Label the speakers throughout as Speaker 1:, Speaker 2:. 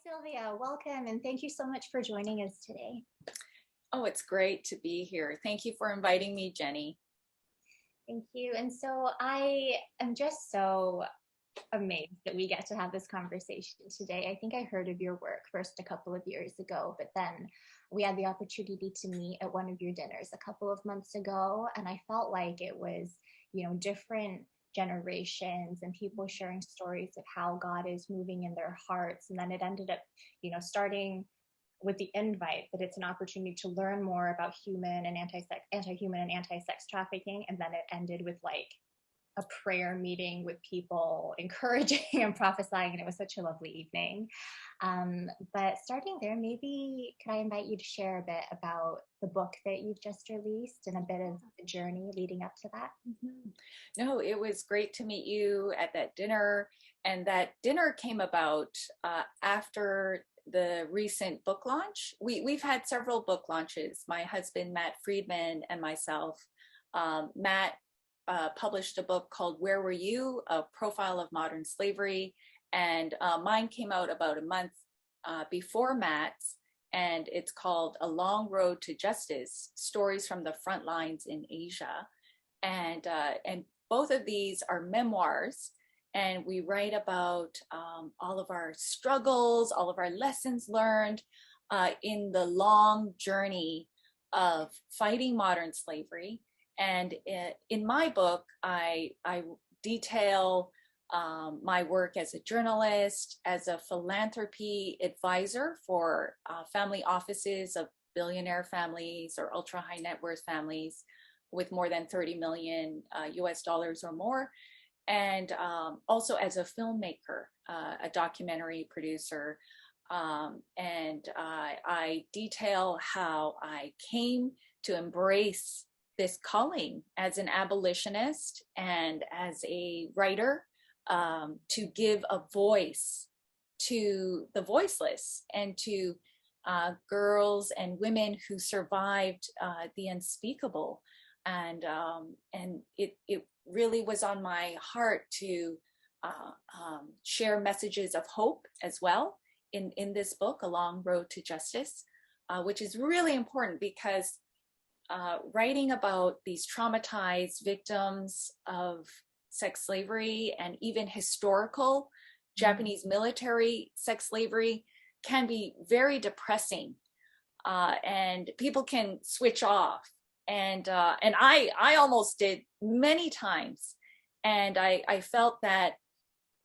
Speaker 1: Sylvia, welcome and thank you so much for joining us today.
Speaker 2: Oh, it's great to be here. Thank you for inviting me, Jenny.
Speaker 1: Thank you. And so I am just so amazed that we get to have this conversation today. I think I heard of your work first a couple of years ago, but then we had the opportunity to meet at one of your dinners a couple of months ago. And I felt like it was, different generations and people sharing stories of how God is moving in their hearts. And then it ended up, starting with the invite that it's an opportunity to learn more about human and anti-human and anti-sex trafficking. And then it ended with like a prayer meeting with people encouraging and prophesying, and it was such a lovely evening. But starting there, maybe could I invite you to share a bit about the book that you've just released and a bit of the journey leading up to that?
Speaker 2: Mm-hmm. No, it was great to meet you at that dinner. And that dinner came about after the recent book launch. We've had several book launches. My husband, Matt Friedman, and myself. Matt published a book called Where Were You? A Profile of Modern Slavery. And mine came out about a month before Matt's, and it's called A Long Road to Justice, Stories from the Frontlines in Asia. And both of these are memoirs, and we write about all of our struggles, all of our lessons learned in the long journey of fighting modern slavery. And in my book, I detail my work as a journalist, as a philanthropy advisor for family offices of billionaire families or ultra high net worth families with more than 30 million US dollars or more. And also as a filmmaker, a documentary producer. And I detail how I came to embrace this calling as an abolitionist and as a writer, to give a voice to the voiceless and to girls and women who survived the unspeakable. And it really was on my heart to share messages of hope as well in this book, A Long Road to Justice, which is really important because writing about these traumatized victims of sex slavery and even historical Japanese military sex slavery can be very depressing, and people can switch off. And I almost did many times. And I felt that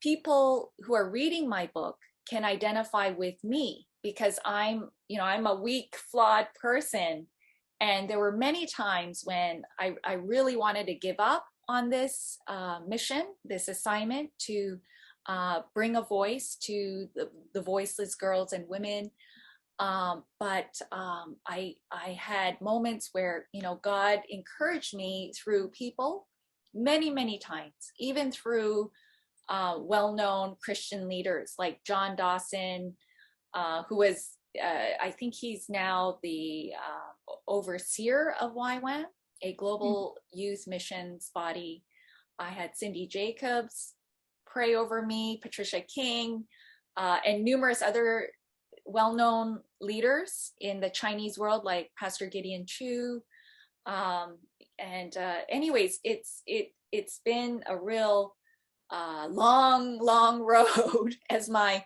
Speaker 2: people who are reading my book can identify with me because I'm a weak, flawed person. And there were many times when I really wanted to give up on this mission, this assignment to bring a voice to the voiceless girls and women. But I had moments where, God encouraged me through people many, many times, even through well-known Christian leaders like John Dawson, who was, I think he's now the overseer of YWAM, a global youth missions body. I had Cindy Jacobs pray over me, Patricia King, and numerous other well-known leaders in the Chinese world like Pastor Gideon Chu. Anyways, it's been a real long road, as my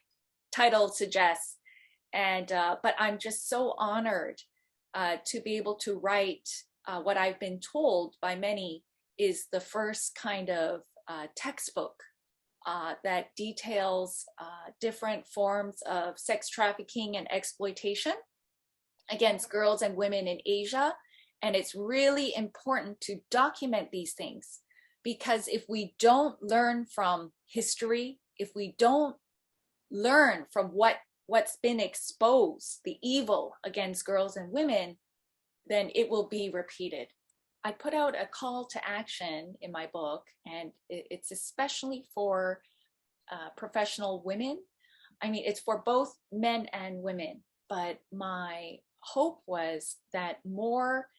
Speaker 2: title suggests. But I'm just so honored to be able to write what I've been told by many is the first kind of textbook that details different forms of sex trafficking and exploitation against girls and women in Asia. And it's really important to document these things, because if we don't learn from history, if we don't learn from what's been exposed, the evil against girls and women, then it will be repeated. I put out a call to action in my book, and it's especially for professional women. I mean, it's for both men and women, but my hope was that more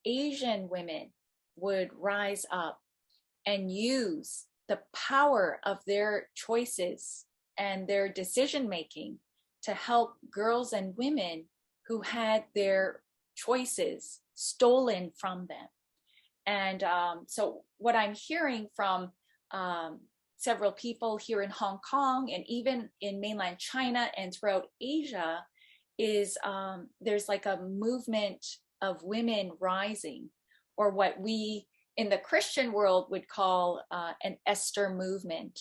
Speaker 2: Asian women would rise up and use the power of their choices and their decision making to help girls and women who had their choices stolen from them. And so what I'm hearing from several people here in Hong Kong and even in mainland China and throughout Asia is there's like a movement of women rising, or what we in the Christian world would call an Esther movement,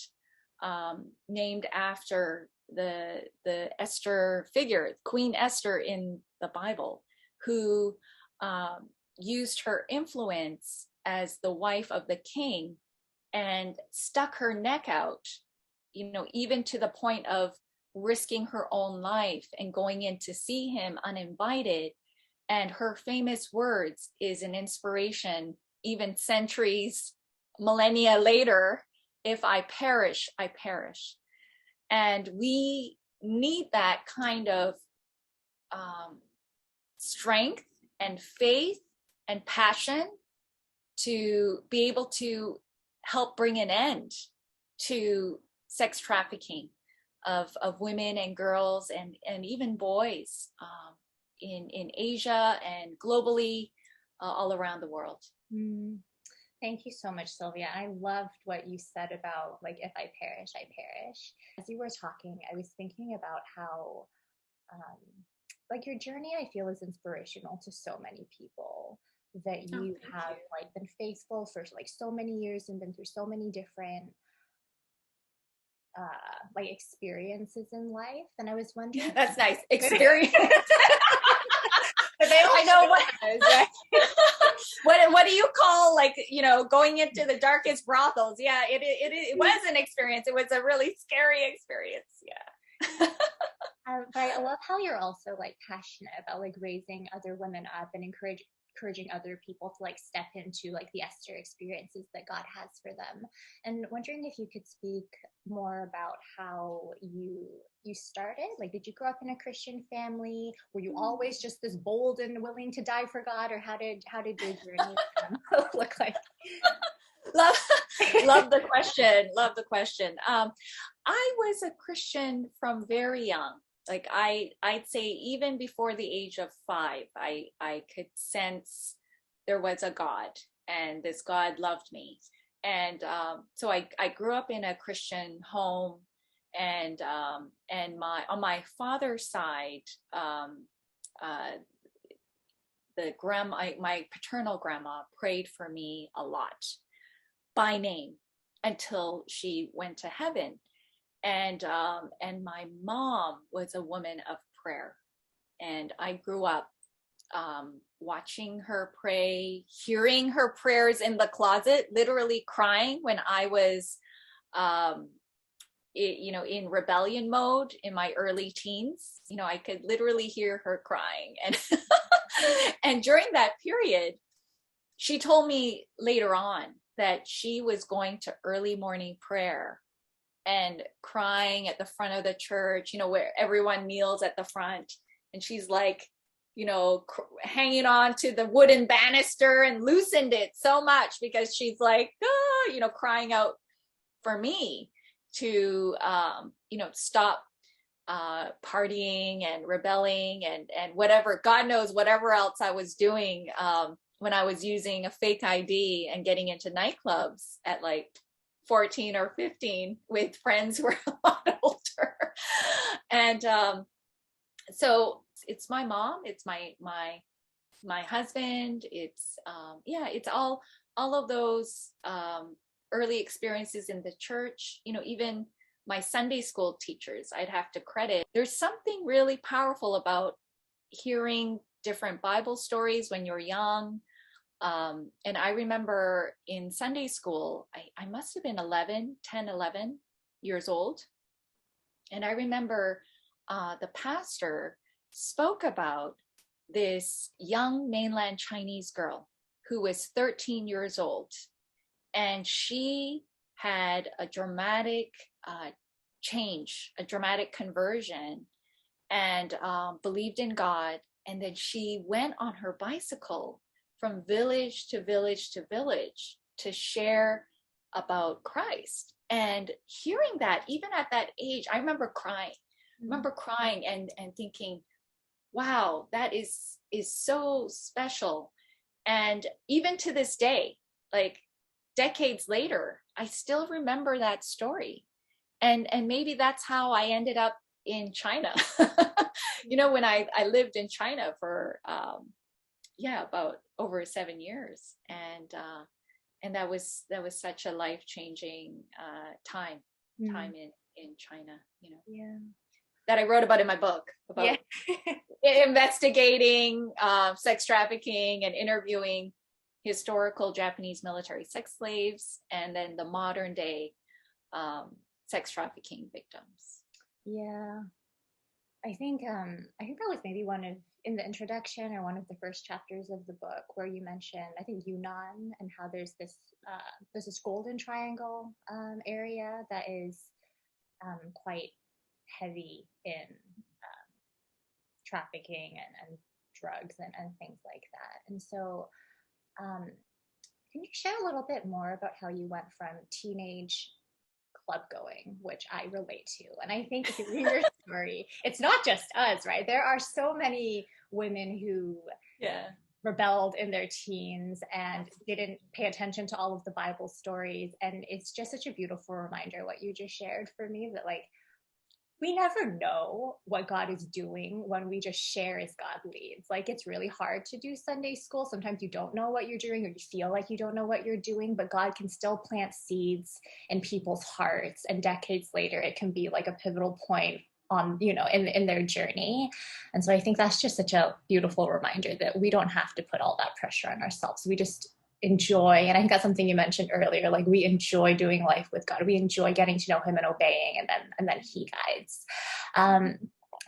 Speaker 2: named after the Esther figure, Queen Esther in the Bible, who used her influence as the wife of the king and stuck her neck out, even to the point of risking her own life and going in to see him uninvited. And her famous words is an inspiration, even centuries, millennia later: if I perish, I perish. And we need that kind of strength and faith and passion to be able to help bring an end to sex trafficking of women and girls and even boys in Asia and globally, all around the world.
Speaker 1: Thank you so much, Sylvia. I loved what you said about, like, if I perish, I perish. As you were talking, I was thinking about how, like, your journey, I feel, is inspirational to so many people, that you have like been faithful for like so many years and been through so many different like experiences in life. And I was wondering,
Speaker 2: that's nice experience.
Speaker 1: But they all
Speaker 2: I know what do you call, like, going into the darkest brothels? Yeah, it was an experience. It was a really scary experience. Yeah.
Speaker 1: But I love how you're also like passionate about like raising other women up and encouraging other people to like step into like the Esther experiences that God has for them. And wondering if you could speak more about how you started. Like, did you grow up in a Christian family? Were you always just this bold and willing to die for God, or how did your journey look like?
Speaker 2: Love the question. Love the question. I was a Christian from very young. Like I'd say even before the age of 5, I could sense there was a God, and this God loved me. And so I grew up in a Christian home, and on my father's side, my paternal grandma prayed for me a lot by name until she went to heaven. And my mom was a woman of prayer, and I grew up watching her pray, hearing her prayers in the closet, literally crying when I was, in rebellion mode in my early teens. I could literally hear her crying, and and during that period, she told me later on that she was going to early morning prayer and crying at the front of the church, where everyone kneels at the front. And she's like, hanging on to the wooden banister and loosened it so much because she's like, crying out for me to, stop partying and rebelling and whatever, God knows, whatever else I was doing when I was using a fake ID and getting into nightclubs at like 14 or 15 with friends who were a lot older. And so it's my mom, it's my husband, it's it's all of those early experiences in the church. Even my Sunday school teachers, I'd have to credit. There's something really powerful about hearing different Bible stories when you're young. And I remember in Sunday school, I must have been 11 years old. And I remember the pastor spoke about this young mainland Chinese girl who was 13 years old. And she had a dramatic change, a dramatic conversion, and believed in God. And then she went on her bicycle from village to village to village to share about Christ. And hearing that, even at that age, I remember crying. remember crying and thinking, wow, that is so special. And even to this day, like decades later, I still remember that story. And maybe that's how I ended up in China. When I lived in China for about over 7 years, and that was such a life-changing time in China,
Speaker 1: Yeah.
Speaker 2: that I wrote about in my book, about investigating sex trafficking and interviewing historical Japanese military sex slaves, and then the modern day sex trafficking victims.
Speaker 1: Yeah. I think that was maybe one of, in the introduction or one of the first chapters of the book, where you mentioned, I think, Yunnan, and how there's this golden triangle area that is quite heavy in trafficking and drugs and things like that. And so um, can you share a little bit more about how you went from teenage club going, which I relate to? And I think through your story, it's not just us, right? There are so many women who rebelled in their teens and didn't pay attention to all of the Bible stories. And it's just such a beautiful reminder, what you just shared, for me, that like, we never know what God is doing when we just share as God leads. Like, it's really hard to do Sunday school. Sometimes you don't know what you're doing, or you feel like you don't know what you're doing, but God can still plant seeds in people's hearts. And decades later, it can be like a pivotal point on, in their journey. And so I think that's just such a beautiful reminder that we don't have to put all that pressure on ourselves. We just enjoy, and I think that's something you mentioned earlier, like, we enjoy doing life with God. We enjoy getting to know him and obeying, and then he guides.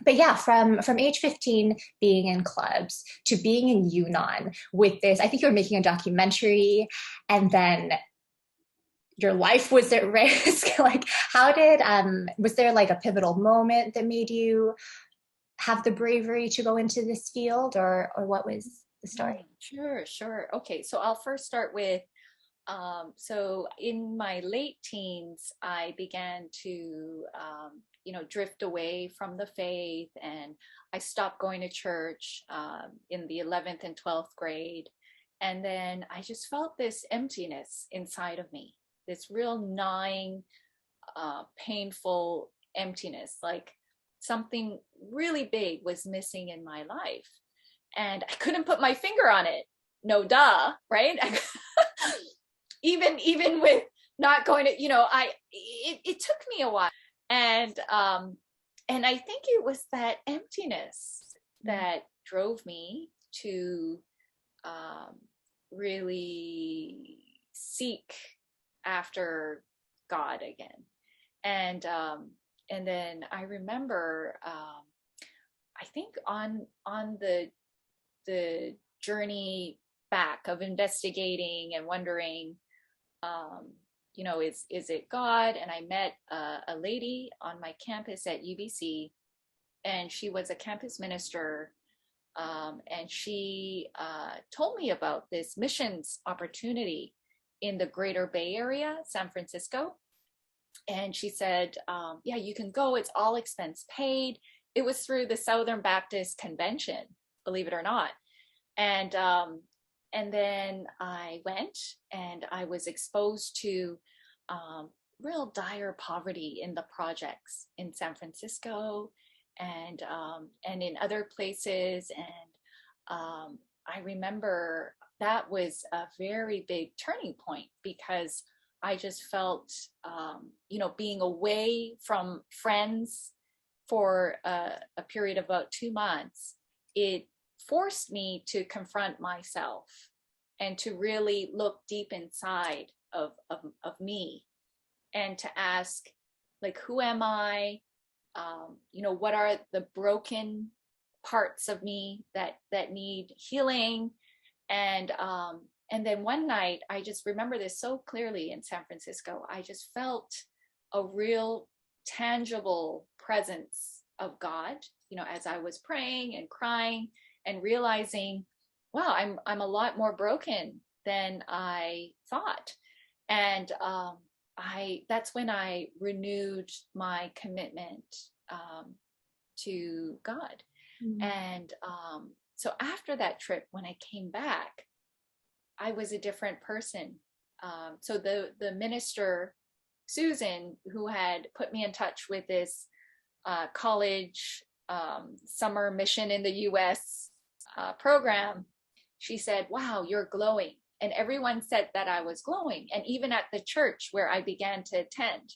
Speaker 1: But yeah, from age 15 being in clubs to being in Yunnan with this, I think you were making a documentary, and then your life was at risk. Like, how did was there like a pivotal moment that made you have the bravery to go into this field, or what was the story?
Speaker 2: Sure. Okay, so I'll first start with so in my late teens, I began to drift away from the faith, and I stopped going to church in the 11th and 12th grade. And then I just felt this emptiness inside of me, this real gnawing, painful emptiness, like something really big was missing in my life. And I couldn't put my finger on it. No duh, right? even with not going to, it took me a while. And I think it was that emptiness that drove me to really seek after God again. And then I remember, I think on the journey back of investigating and wondering, is it God? And I met a lady on my campus at UBC, and she was a campus minister, and she told me about this missions opportunity in the Greater Bay Area, San Francisco. And she said, yeah, you can go. It's all expense paid. It was through the Southern Baptist Convention, believe it or not. And then I went, and I was exposed to real dire poverty in the projects in San Francisco and in other places. And I remember that was a very big turning point, because I just felt, being away from friends for a period of about 2 months, it forced me to confront myself and to really look deep inside of me, and to ask, like, who am I? What are the broken parts of me that need healing? And then one night, I just remember this so clearly in San Francisco, I just felt a real tangible presence of God, as I was praying and crying and realizing, wow, I'm a lot more broken than I thought. And that's when I renewed my commitment to God. And so after that trip, when I came back, I was a different person. So the minister, Susan, who had put me in touch with this college summer mission in the US program, she said, "Wow, you're glowing." And everyone said that I was glowing. And even at the church where I began to attend,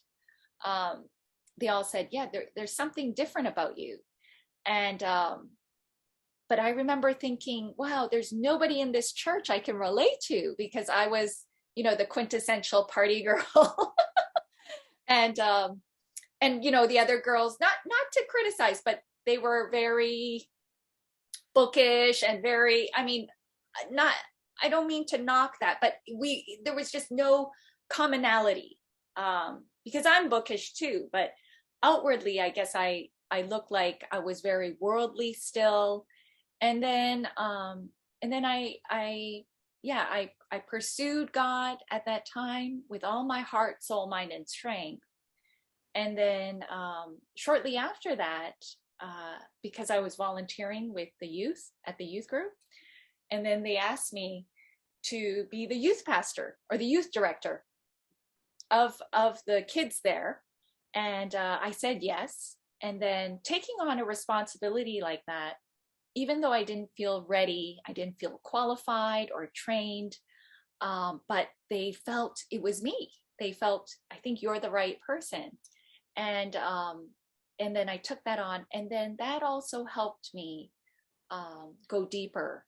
Speaker 2: they all said, "Yeah, there's something different about you." And but I remember thinking, wow, there's nobody in this church I can relate to, because I was, the quintessential party girl. and the other girls, not to criticize, but they were very bookish and very, not, I don't mean to knock that, but there was just no commonality, because I'm bookish too, but outwardly, I guess I looked like I was very worldly still. And then I pursued God at that time with all my heart, soul, mind, and strength. And then shortly after that, because I was volunteering with the youth at the youth group, and then they asked me to be the youth pastor or the youth director of the kids there. And I said yes. And then taking on a responsibility like that, even though I didn't feel ready, I didn't feel qualified or trained, but they felt it was me. They felt, I think you're the right person. And then I took that on, and then that also helped me go deeper.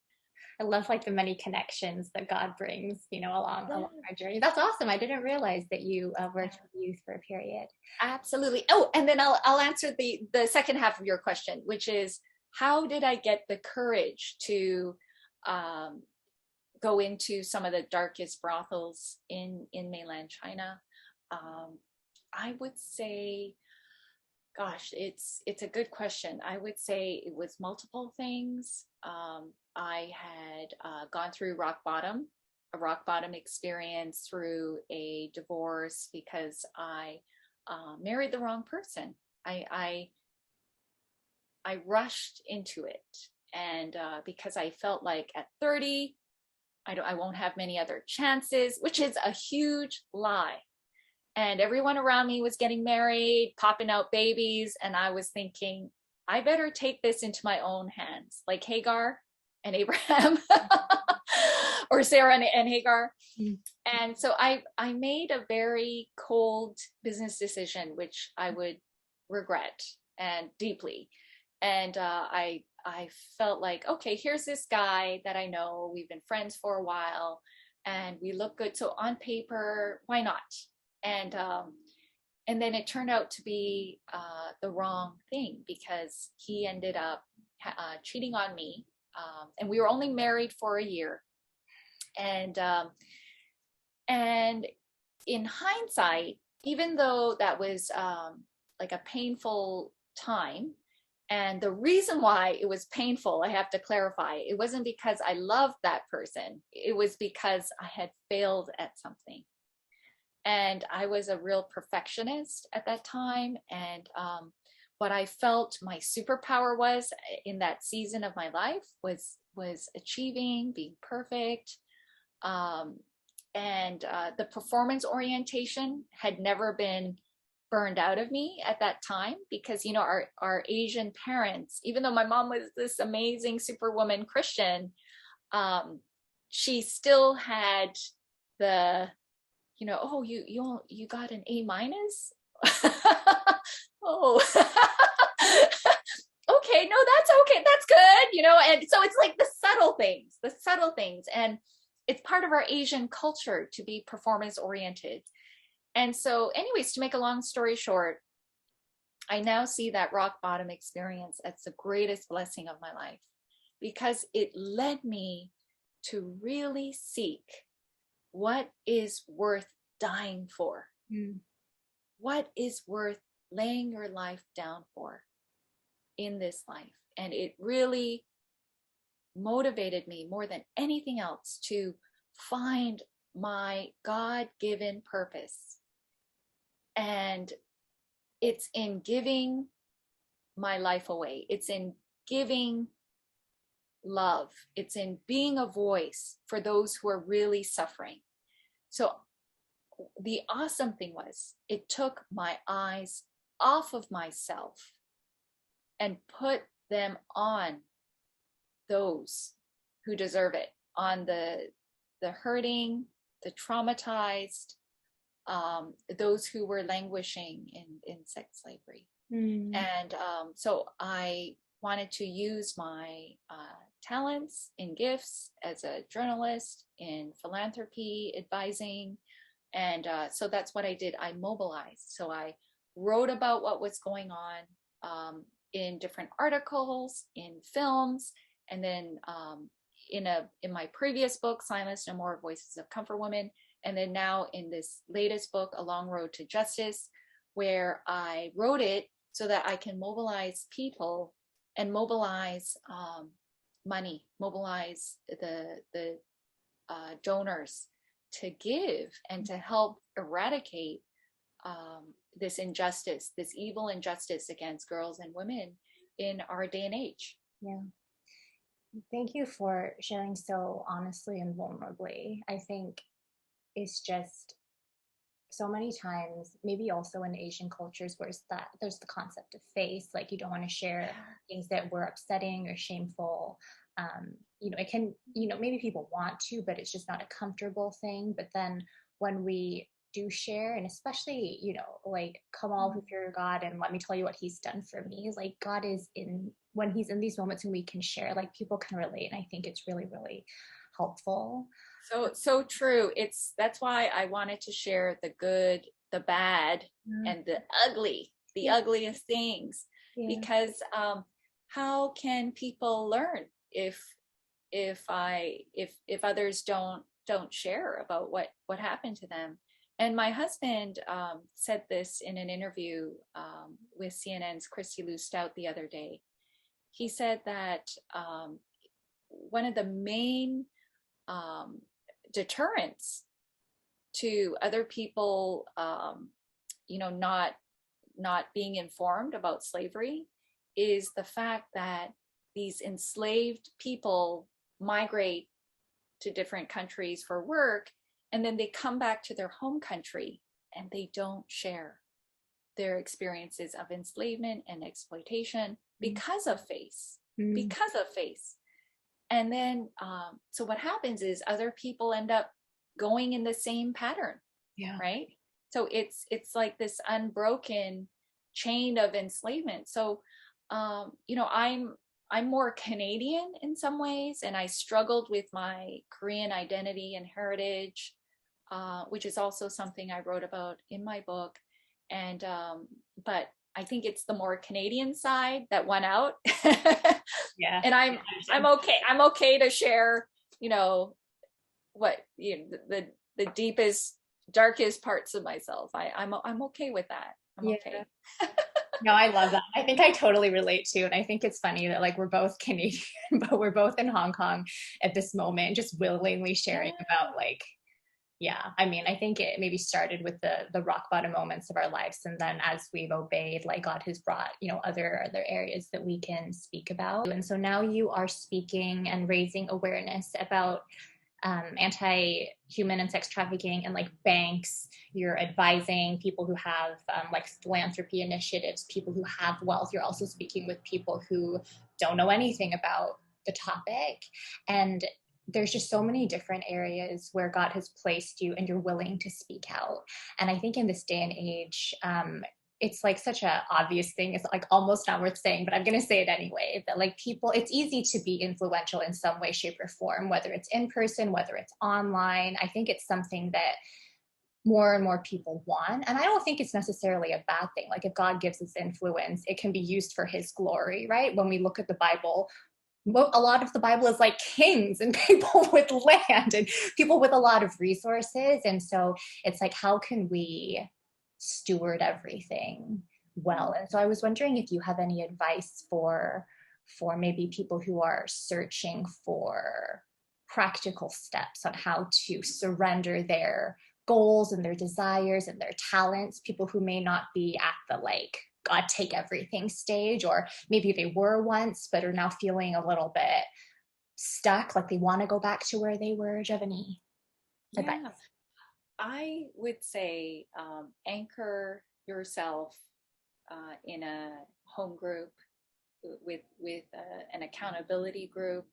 Speaker 1: I love the many connections that God brings, along our journey. That's awesome. I didn't realize that you worked with youth for a period.
Speaker 2: Absolutely. Oh, and then I'll answer the second half of your question, which is, how did I get the courage to go into some of the darkest brothels in mainland China? I would say, gosh, it's a good question. I would say it was multiple things. I had gone through a rock bottom experience through a divorce because I married the wrong person. I rushed into it, and because I felt like at 30, I won't have many other chances, which is a huge lie. And everyone around me was getting married, popping out babies, and I was thinking, I better take this into my own hands, like Hagar and Abraham, or Sarah and Hagar. And so I made a very cold business decision, which I would regret and deeply. And I felt like, okay, here's this guy that I know, we've been friends for a while, and we look good. So on paper, why not? And then it turned out to be the wrong thing, because he ended up cheating on me, and we were only married for a year. And in hindsight, even though that was like a painful time, and the reason why it was painful, I have to clarify, it wasn't because I loved that person. It was because I had failed at something. And I was a real perfectionist at that time. And what I felt my superpower was in that season of my life was achieving, being perfect. And the performance orientation had never been burned out of me at that time, because our Asian parents, even though my mom was this amazing superwoman Christian, she still had the oh, you got an A minus. Oh. Okay, no, that's okay, that's good. And so it's like the subtle things, and it's part of our Asian culture to be performance oriented. And so anyways, to make a long story short, I now see that rock bottom experience as the greatest blessing of my life, because it led me to really seek what is worth dying for. What is worth laying your life down for in this life? And it really motivated me more than anything else to find my God-given purpose. And it's in giving my life away. It's in giving love. It's in being a voice for those who are really suffering. So the awesome thing was it took my eyes off of myself and put them on those who deserve it, on the hurting, the traumatized, those who were languishing in sex slavery. And so I wanted to use my talents and gifts as a journalist in philanthropy, advising. And so that's what I did. I mobilized. So I wrote about what was going on in different articles, in films, and then in my previous book, Silence No More: Voices of Comfort Women, and then now in this latest book, A Long Road to Justice, where I wrote it so that I can mobilize people and mobilize money, mobilize the donors to give and to help eradicate this injustice, this evil injustice against girls and women in our day and age.
Speaker 1: Yeah. Thank you for sharing so honestly and vulnerably. I think it's just so many times, maybe also in Asian cultures, where there's the concept of face, like you don't want to share things that were upsetting or shameful. It can, maybe people want to, but it's just not a comfortable thing. But then when we do share, and especially, like, come all who fear God and let me tell you what he's done for me, like God is when he's in these moments and we can share, like people can relate. And I think it's really, really helpful.
Speaker 2: So true. That's why I wanted to share the good, the bad, and the ugly, the ugliest things, because how can people learn if others don't share about what happened to them? And my husband said this in an interview with CNN's Christy Lou Stout the other day. He said that one of the main deterrents to other people, not being informed about slavery is the fact that these enslaved people migrate to different countries for work, and then they come back to their home country and they don't share their experiences of enslavement and exploitation because of face. And then, so what happens is other people end up going in the same pattern, right? So it's like this unbroken chain of enslavement. So, I'm more Canadian in some ways, and I struggled with my Korean identity and heritage, which is also something I wrote about in my book. And but I think it's the more Canadian side that won out. And I'm okay to share, what the deepest, darkest parts of myself. I'm okay with that. I'm okay.
Speaker 1: No, I love that. I think I totally relate to, and I think it's funny that like we're both Canadian, but we're both in Hong Kong at this moment, just willingly sharing about I mean, I think it maybe started with the rock bottom moments of our lives, and then as we've obeyed, like God has brought other areas that we can speak about. And so now you are speaking and raising awareness about anti-human and sex trafficking and like banks. You're advising people who have like philanthropy initiatives, people who have wealth. You're also speaking with people who don't know anything about the topic. And there's just so many different areas where God has placed you and you're willing to speak out. And I think in this day and age, it's like such a obvious thing. It's like almost not worth saying, but I'm going to say it anyway, that like people, it's easy to be influential in some way, shape, or form, whether it's in person, whether it's online. I think it's something that more and more people want. And I don't think it's necessarily a bad thing. Like if God gives us influence, it can be used for his glory, right? When we look at the Bible, a lot of the Bible is like kings and people with land and people with a lot of resources. And so it's like, how can we steward everything well? And so I was wondering if you have any advice for maybe people who are searching for practical steps on how to surrender their goals and their desires and their talents, people who may not be at the like God take everything stage, or maybe they were once but are now feeling a little bit stuck, like they want to go back to where they were? Do you have any advice?
Speaker 2: Yeah, I would say anchor yourself in a home group with an accountability group,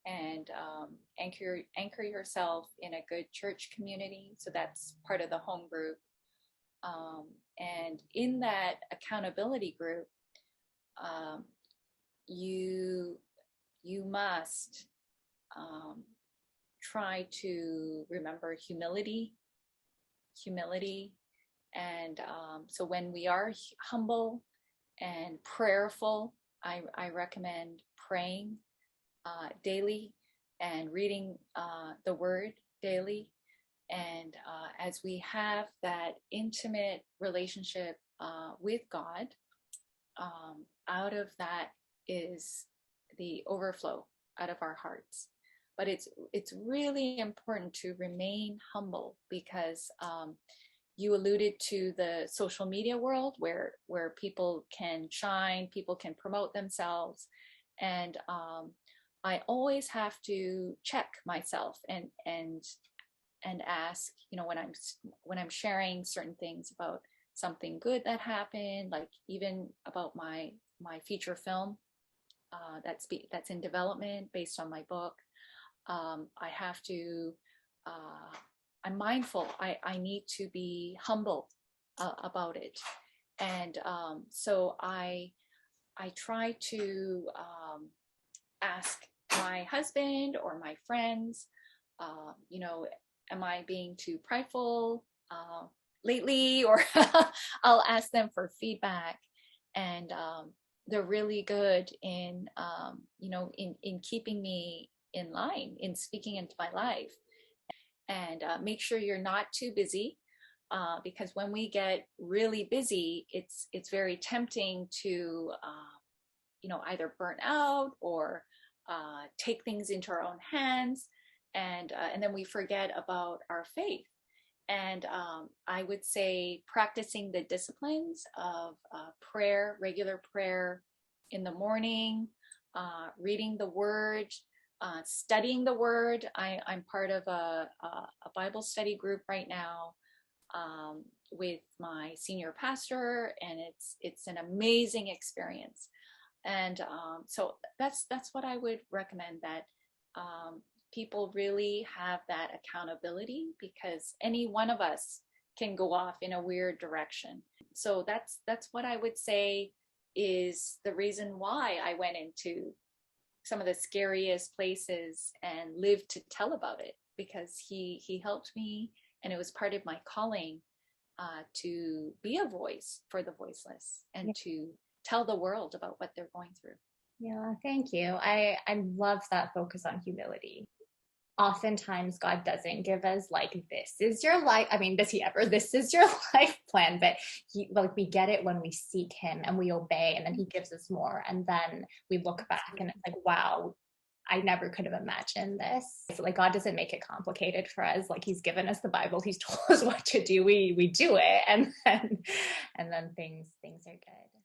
Speaker 2: and anchor yourself in a good church community. So that's part of the home group. And in that accountability group, um, you you must um, try to remember humility. And so when we are humble and prayerful, I recommend praying daily and reading the word daily. And as we have that intimate relationship with God, out of that is the overflow out of our hearts. But it's really important to remain humble, because you alluded to the social media world where people can shine, people can promote themselves, and I always have to check myself and ask, when I'm sharing certain things about something good that happened, like even about my feature film that's in development based on my book. I have to. I'm mindful. I need to be humble about it, and so I try to ask my husband or my friends, am I being too prideful lately? Or I'll ask them for feedback, and they're really good in keeping me in line, in speaking into my life. And make sure you're not too busy, because when we get really busy, it's very tempting to either burn out or take things into our own hands, and then we forget about our faith. And I would say practicing the disciplines of prayer, regular prayer in the morning, reading the word, studying the word. I'm part of a Bible study group right now with my senior pastor, and it's an amazing experience. And so that's what I would recommend, that people really have that accountability, because any one of us can go off in a weird direction. So that's what I would say is the reason why I went into some of the scariest places and lived to tell about it, because he helped me, and it was part of my calling to be a voice for the voiceless, and to tell the world about what they're going through.
Speaker 1: Yeah, thank you. I love that focus on humility. Oftentimes God doesn't give us like, this is your life. I mean, does he ever? This is your life plan. But we get it when we seek him and we obey, and then he gives us more. And then we look back and it's like, wow, I never could have imagined this. So like, God doesn't make it complicated for us. Like, he's given us the Bible. He's told us what to do. We do it. And then things are good.